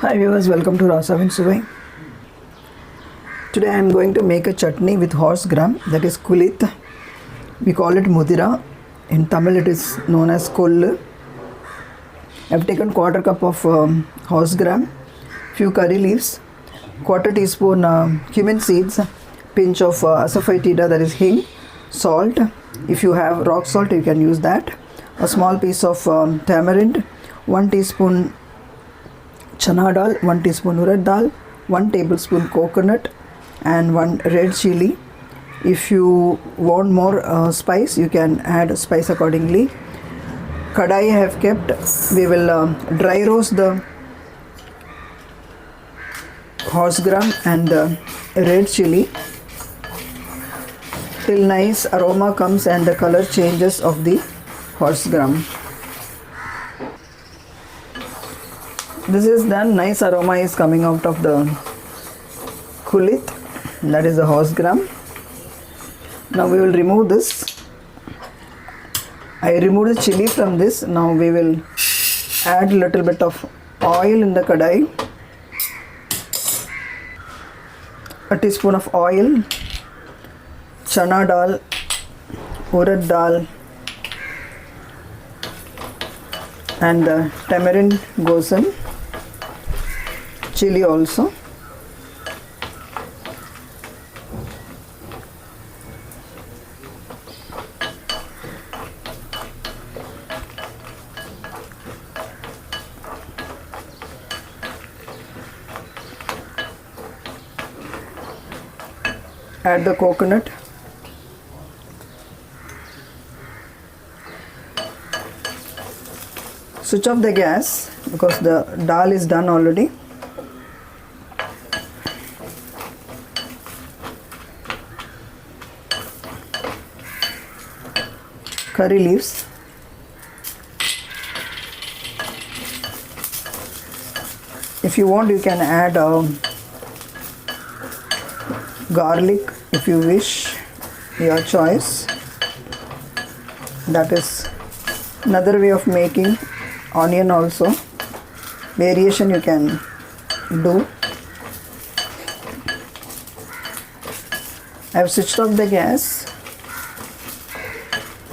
Hi viewers, welcome to Rasavin Suvai. Today I am going to make a chutney with horse gram, that is Kulith. We call it Muthira. In Tamil it is known as Kollu. I have taken quarter cup of horse gram, few curry leaves, quarter teaspoon cumin seeds, pinch of asafoetida, that is hing, salt. If you have rock salt you can use that. A small piece of tamarind, 1 teaspoon chana dal, 1 teaspoon urad dal, 1 tablespoon coconut and 1 red chili. If you want more spice you can add spice accordingly. Kadai I have kept. We will dry roast the horse gram and the red chili till nice aroma comes and the color changes of the horse gram. This is done, nice aroma is coming out of the kulith, that is the horse gram. Now we will remove this. I removed the chili from this. Now we will add little bit of oil in the kadai. A teaspoon of oil, chana dal, urad dal and the tamarind goes in, chili also. Add the coconut. Switch off the gas because the dal is done already. Curry leaves. If you want you can add garlic if you wish, your choice. That is another way of making. Onion also, variation you can do. I have switched off the gas,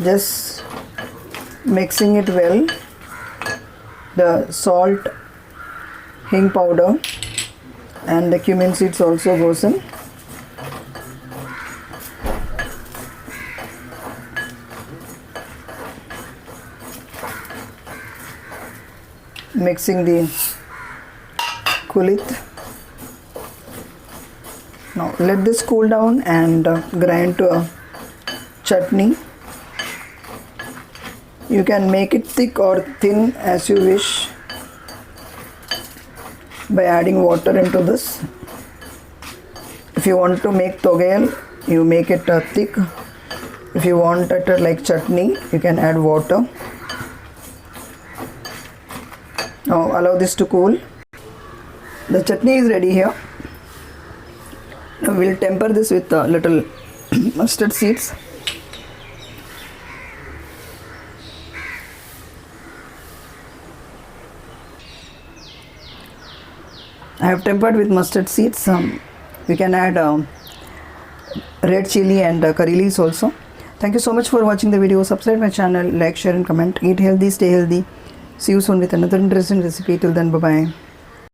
just mixing it well. The salt, hing powder and the cumin seeds also goes in. Mixing the kulith. Now let this cool down and grind to a chutney. You can make it thick or thin as you wish by adding water into this. If you want to make thogayal, you make it thick. If you want it like chutney, you can add water. Now allow this to cool. The chutney is ready here. Now we will temper this with a little mustard seeds. I have tempered with mustard seeds. You can add red chili and curry leaves also. Thank you so much for watching the video. Subscribe my channel, like, share and comment. Eat healthy, stay healthy. See you soon with another interesting recipe. Till then, bye bye.